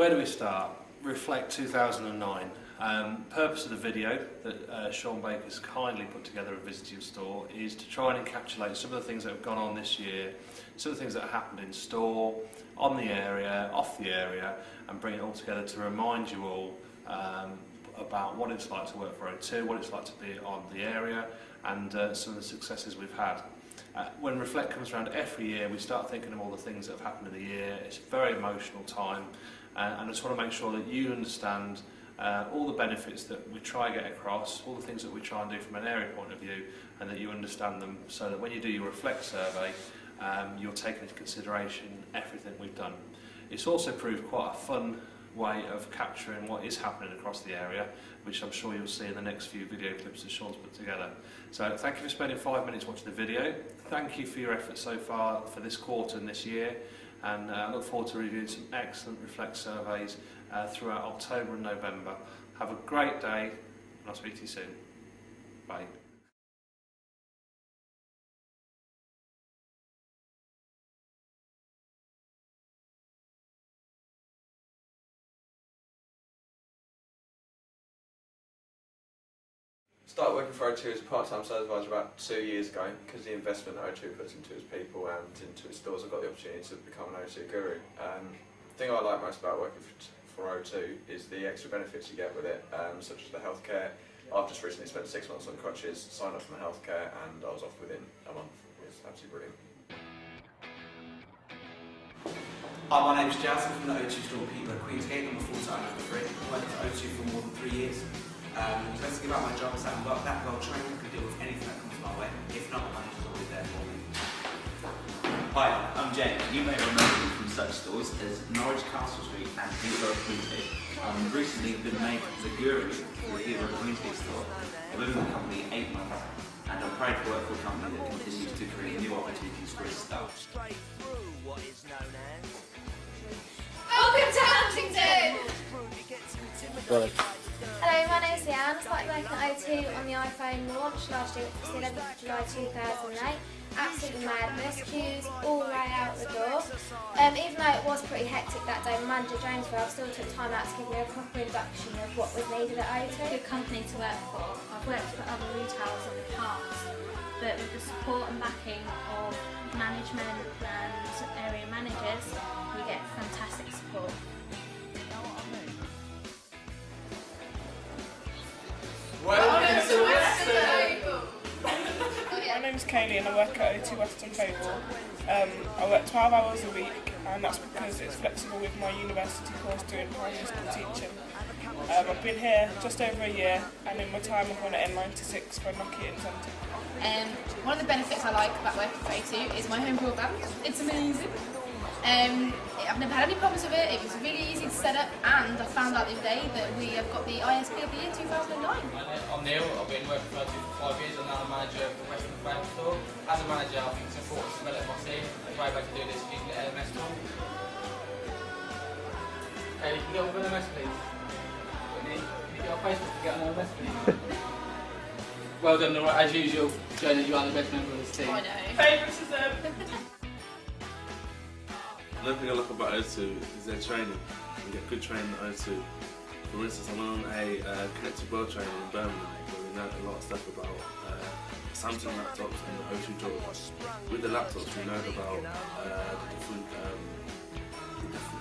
Where do we start? Reflect 2009. Purpose of the video that Sean Baker's kindly put together at Visiting Store is to try and encapsulate some of the things that have gone on this year, some of the things that happened in store, on the area, off the area, and bring it all together to remind you all about what it's like to work for O2, what it's like to be on the area, and some of the successes we've had. When Reflect comes around every year, we start thinking of all the things that have happened in the year. It's a very emotional time, and I just want to make sure that you understand all the benefits that we try to get across, all the things that we try and do from an area point of view, and that you understand them, so that when you do your Reflect survey, you're taking into consideration everything we've done. It's also proved quite a fun way of capturing what is happening across the area, which I'm sure you'll see in the next few video clips that Sean's put together. So thank you for spending 5 minutes watching the video. Thank you for your efforts so far for this quarter and this year, and I look forward to reviewing some excellent Reflect surveys throughout October and November. Have a great day, and I'll speak to you soon. Bye. Started working for O2 as a part-time sales advisor about 2 years ago because the investment that O2 puts into its people and into its stores. I've got the opportunity to become an O2 guru. The thing I like most about working for O2 is the extra benefits you get with it, such as the healthcare. I've just recently spent 6 months on crutches, signed up for my healthcare, and I was off within a month. It was absolutely brilliant. Hi, my name's Jazz. I'm from the O2 store Peterborough, Queensgate. I'm a full-time number 3. I've worked at O2 for more than 3 years. The best thing about my job is that I'm that well trained and can deal with anything that comes my way. If not, my manager's always there for me. Hi, I'm James. You may remember me from such stores as Norwich Castle Street and Peterborough Queensgate. I've recently been made the guru for the Peterborough Queensgate store. I've been with the company 8 months, and I'm proud to work for a company that continues to create new opportunities for its staff. Welcome to Huntington! Hello, my name is Leanne. I started working at O2 on the iPhone launch last year, which was the 11th of July 2008. Absolutely madness, queues all the way out the door. Even though it was pretty hectic that day, my manager James still took time out to give me a proper induction of what was needed at O2. Good company to work for. I've worked for other retailers in the past, but with the support and backing of management and area managers, we get fantastic support. Welcome to Western! My name's Kaylee and I work at O2 Western Total. I work 12 hours a week, and that's because it's flexible with my university course doing primary school teaching. I've been here just over a year, and in my time I've run at N96 for a Nokia Centre. One of the benefits I like about working for O2 is my home broadband. It's amazing. I've never had any problems with it. It was really easy to set up, and I found out the other day that we have got the ISP of the year 2009. I'm Neil. I've been working for O2 for 5 years. I'm now the manager of the Western Frail store. As a manager, I think it's important to develop my team. A great way to do this is using the LMS tool. Okay, you can get on with LMS, please. Can you get on Facebook to get on LMS, please? Well done, Laura. As usual, showing that you are the best member of this team. I know. Favouritism! Another thing I like about O2 is their training. You get good training at O2. For instance, I went on a connected world training in Birmingham where we learned a lot of stuff about Samsung laptops and the O2 drawers. With the laptops, we learned about the different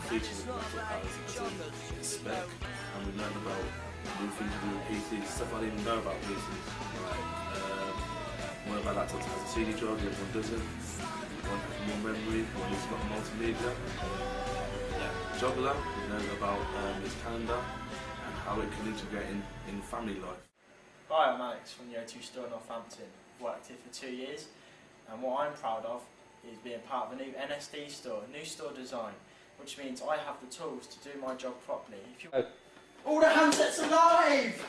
features that the laptop has as a spec, and we learned about new things to do with PCs, stuff I didn't even know about PCs. Like one of our laptops has a CD drive, the other one doesn't. One has more memory, one has got multimedia. Juggler, we learned about his calendar and how it can integrate in family life. Hi, I'm Alex from the O2 store in Northampton. I've worked here for 2 years, and what I'm proud of is being part of a new NSD store, new store design, which means I have the tools to do my job properly. If you... All the handsets alive!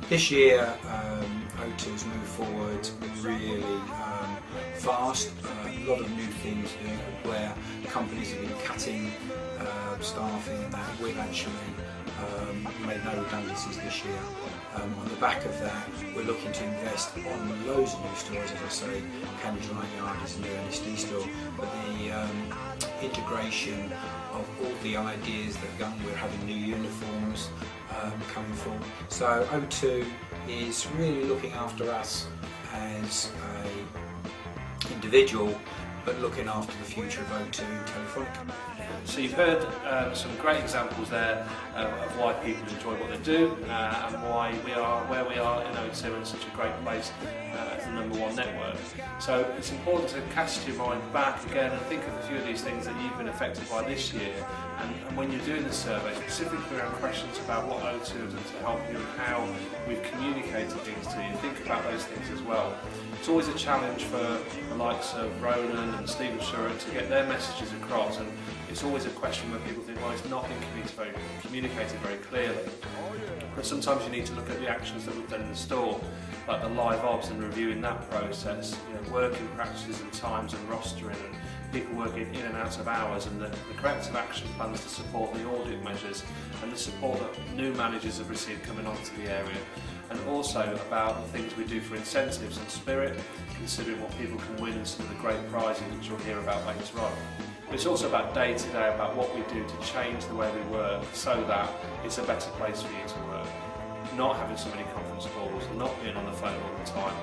This year, O2's moved forward really vast, a lot of new things here where companies have been cutting staffing and that. We've actually made no redundancies this year. On the back of that, we're looking to invest on loads of new stores, as I say. Cambridge Yard is a new NSD store, but the integration of all the ideas that are going, we're having new uniforms coming forward. So O2 is really looking after us as an individual, but looking after the future of O2 Telefonica. So you've heard some great examples there of why people enjoy what they do and why we are where we are in O2 and such a great place as the #1 network. So it's important to cast your mind back again and think of a few of these things that you've been affected by this year, and when you're doing the survey, specifically around questions about what O2 has done to help you and how we've communicated things to you, think about those things as well. It's always a challenge for the likes of Ronan and Stephen Shurett to get their messages across, and it's always a question where people think, well, it's not been communicated very clearly. But sometimes you need to look at the actions that we've done in the store, like the live ops and reviewing that process, working practices and times and rostering, and people working in and out of hours, and the corrective action plans to support the audit measures and the support that new managers have received coming onto the area, and also about the things we do for incentives and spirit, considering what people can win and some of the great prizes which you'll hear about later on. But it's also about day to day, about what we do to change the way we work so that it's a better place for you to work. Not having so many conference calls, not being on the phone all the time,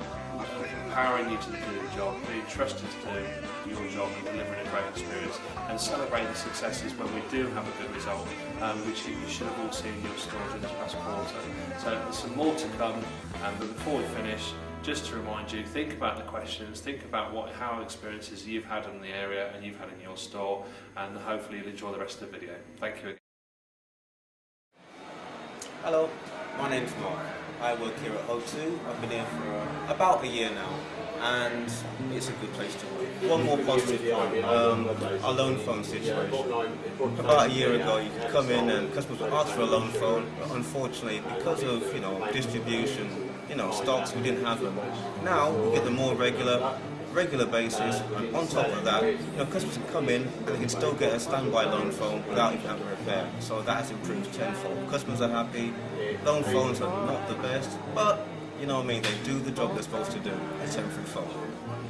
empowering you to do the job, being trusted to do your job and delivering a great experience, and celebrating the successes when we do have a good result, which you should have all seen in your store during this past quarter. So there's some more to come, but before we finish, just to remind you, think about the questions, think about how experiences you've had in the area and you've had in your store, and hopefully you'll enjoy the rest of the video. Thank you again. Hello, my name's Mark. I work here at O2. I've been here for about a year now, and it's a good place to work. One more positive point, our loan phone situation. About a year ago, you could come in and customers would ask for a loan phone, but unfortunately, because of distribution, stocks, we didn't have them. Now we get them more regular basis, and on top of that, customers can come in and they can still get a standby loan phone without even having a repair. So that has improved tenfold. Customers are happy. Loan phones are not the best, but you know what I mean, they do the job they're supposed to do. A temporary phone.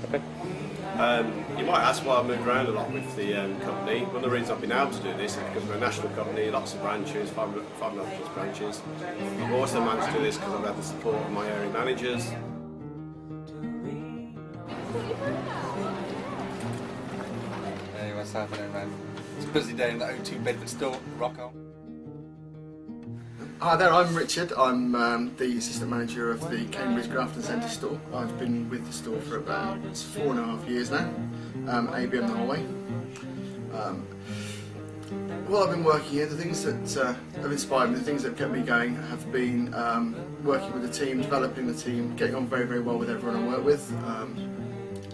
Okay. You might ask why I've moved around a lot with the company. One of the reasons I've been able to do this is because we're a national company, lots of branches, 500+ branches. I've also managed to do this because I've had the support of my area managers. Hey, what's happening, man? It's a busy day in the O2 Bedford store. Rock on. Hi there, I'm Richard. I'm the assistant manager of the Cambridge Grafton Centre store. I've been with the store for about 4.5 years now, ABM the whole way. While I've been working here, the things that have inspired me, the things that have kept me going have been working with the team, developing the team, getting on very, very well with everyone I work with,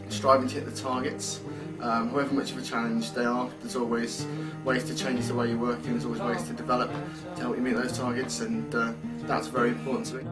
striving to hit the targets. However much of a challenge they are, there's always ways to change the way you're working, there's always ways to develop to help you meet those targets, and that's very important to me.